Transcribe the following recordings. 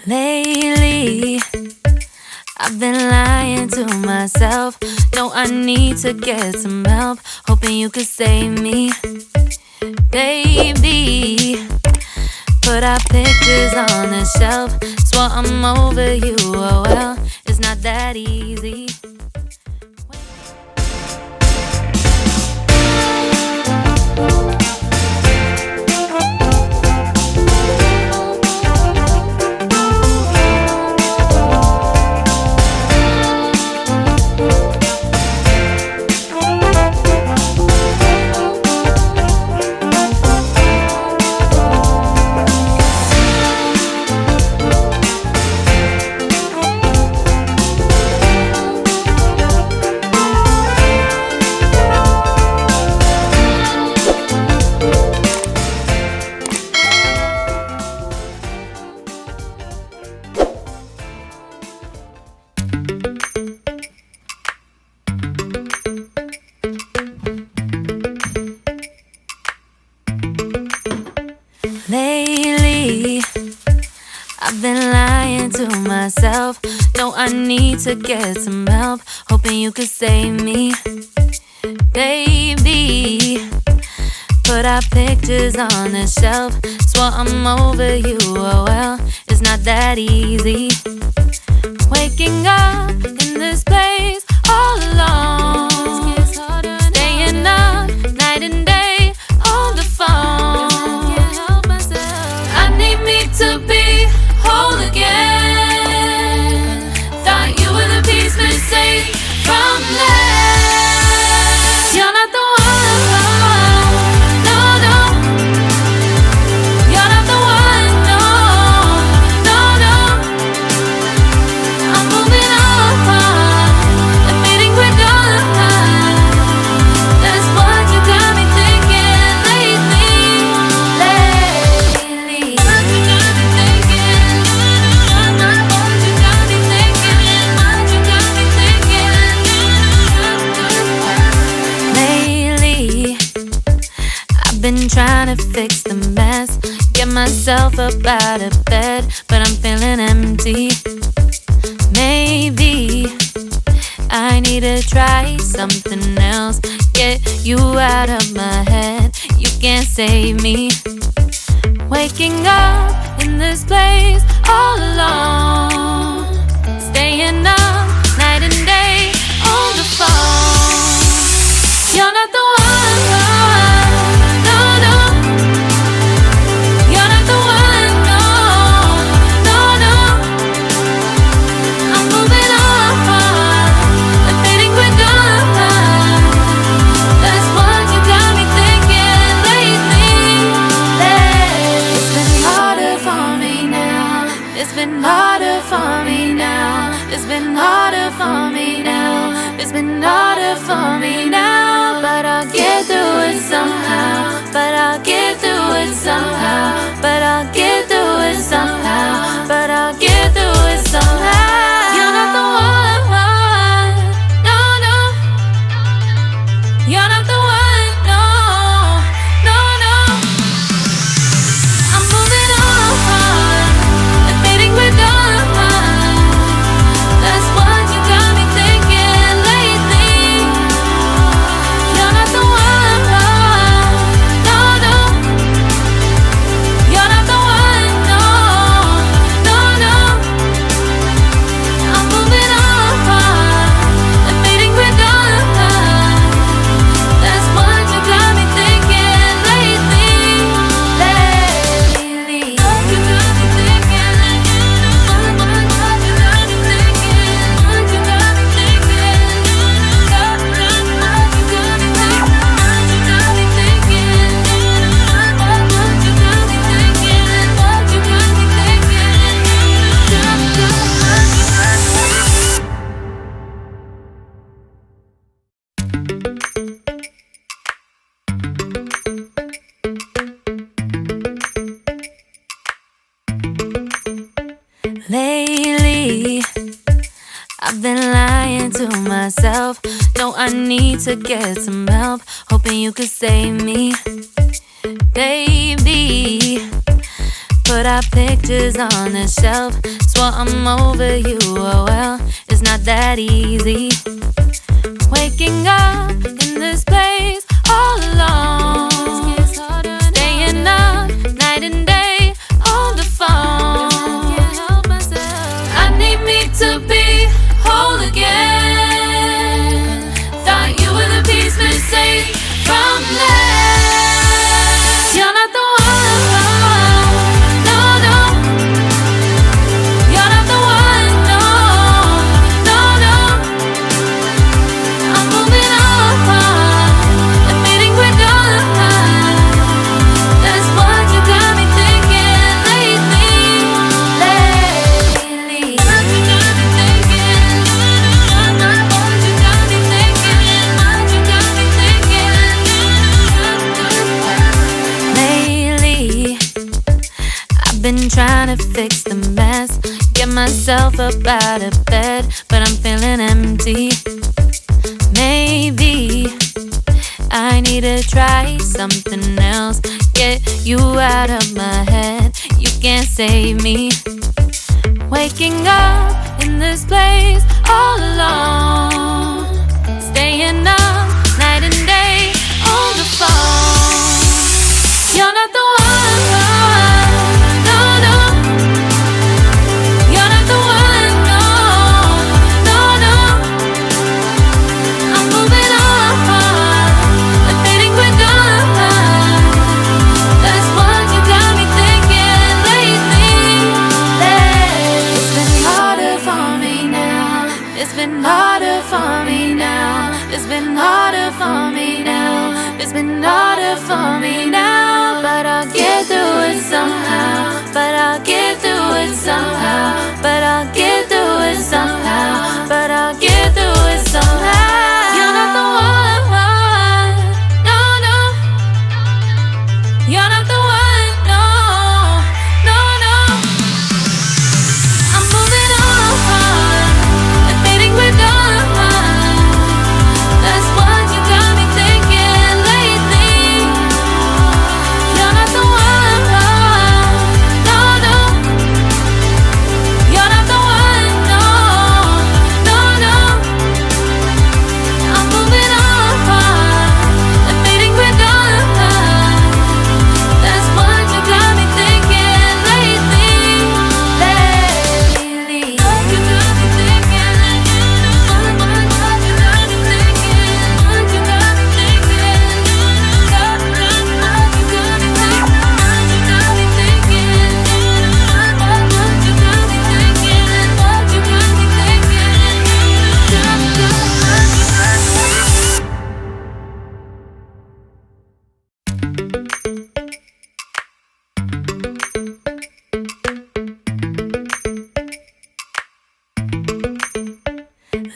Lately, I've been lying to myself. No, I need to get some help. Hoping you could save me, baby. Put our pictures on the shelf. Swore I'm over you, oh well, it's not that easy. Lately, I've been lying to myself. No, I need to get some help. Hoping you could save me, baby. Put our pictures on the shelf. Swore I'm over you, oh well, it's not that easy. Waking up in this place all alone. Staying up night and day on the phone. To be whole again. Thought you were the piece missing from left. You're not the one, no, no. You're not the one, no, no, no. I'm moving on, admitting we're done. That's what you got me thinking lately. Been trying to fix the mess, get myself up out of bed, but I'm feeling empty. Maybe I need to try something else. Get you out of my head, you can't save me. Waking up in this place all alone. Staying up night and day on the phone. You're not the one. It's been harder for me now. It's been harder for me now. It's been harder for me now. But I'll get through it somehow. But I'll get through it somehow. But I'll get through it somehow. But I'll get through it somehow. You're not the one, no, no. You're not the one, no, no, no. I'm moving on. We're done. That's what you got me thinking lately. You're not the one, no, no. You're not the one, no, no, no. I'm moving on, admitting we're done. That's what you got me thinking lately. You got me thinking. Lately, I've been lying to myself. No, I need to get some help. Hoping you could save me, baby. Put our pictures on the shelf. Swore I'm over you, oh well, it's not that easy. Waking up in this place all alone, staying up night and day on the phone. I need me to be whole again. Thought you were the piece missing from left. You're not the one. Been trying to fix the mess, get myself up out of bed, but I'm feeling empty. Maybe I need to try something else, get you out of my head. You can't save me. Waking up in this place all alone, staying up night and day on the phone. You're not the one. It's been harder for me now. It's been harder for me now. It's been harder for me now. But I'll get through it somehow. But I'll get through it somehow. But I'll get through it somehow. But I'll get through it somehow. You're not the one. No, no. You're not the one. No, no, no. I'm moving on. That's what you got me thinking lately. You're not the one. No, no. You're not the one. No, no, no. I'm moving on and fading we're done. That's what you got me thinking lately. What you got me thinking.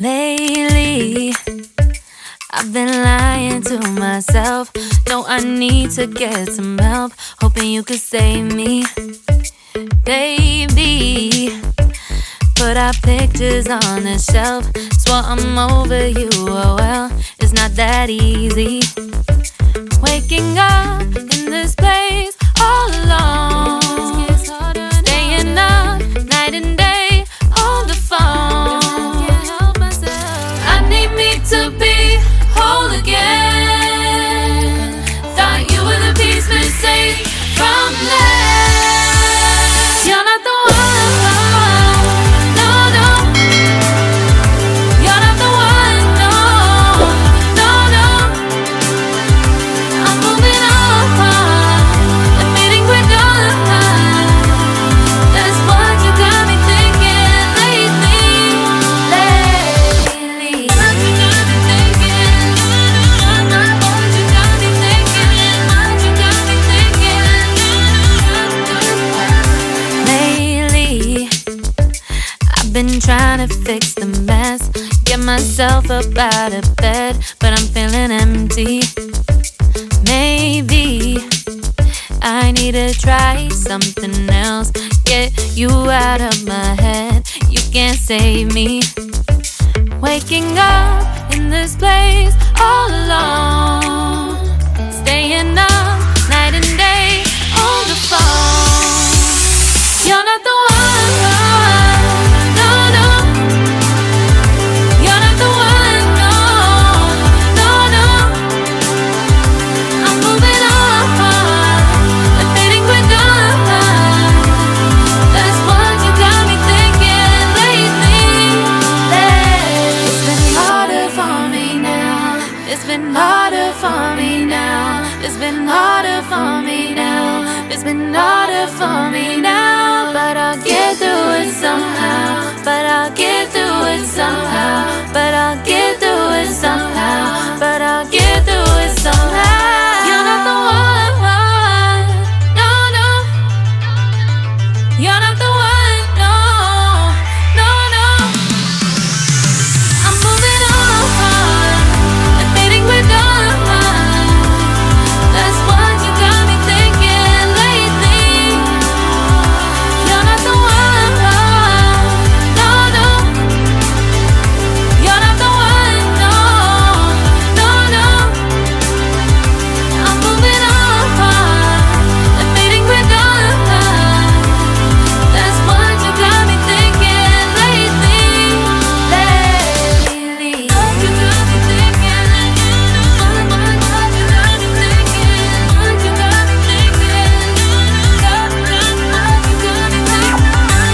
Lately, I've been lying to myself. No, I need to get some help. Hoping you could save me, baby. Put our pictures on the shelf. Swore I'm over you, oh well, it's not that easy. Waking up in this place all alone, staying up night and day on the phone. I need me to be whole again. Thought you were the piece missing from left. You're not the one. No, no. You're not the one. No, no, no. I'm moving on and fading we're done. That's what you got me thinking lately. What you got me thinking. What you got me thinking. What you got me thinking. Lately, I've been trying to fix the mess, get myself up out of bed, but I'm feeling empty. Maybe I need to try something else, get you out of my head. You can't save me. Waking up in this place all alone, staying up night and day on the phone. You're not the one, no, no. You're not the one, no, no, no. I'm moving on, and fading quick on. That's what you got me thinking lately. It's been harder for me now. It's been harder for me now. It's been harder for me now. It's been harder for me now. But I'll get through it somehow. But I'll get through it somehow. But I'll get through it somehow. But I'll get through it somehow. You're not the one, no, no. You're not the one, no, no, no. I'm moving on and fading with on. That's what you got me thinking lately. You're not the one, no, no. You're not the one, no, no, no. I'm moving on and fading with on. That's what you got me thinking lately. What you got me thinking? What you got me thinking? What you got me thinking? What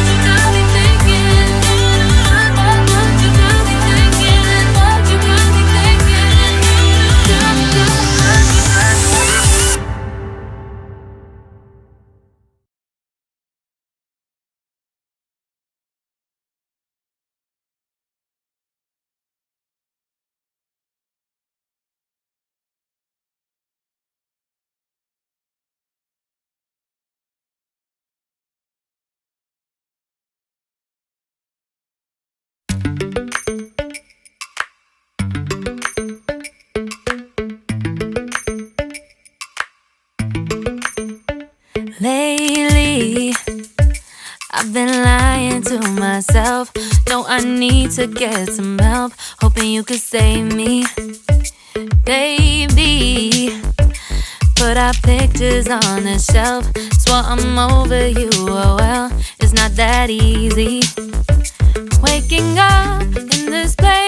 you got me thinking? What you got me thinking? What you got me thinking? What you got me Lately, I've been lying to myself. No, I need to get some help. Hoping you could save me, baby. Put our pictures on the shelf. Swore I'm over you, oh well. It's not that easy. Waking up in this place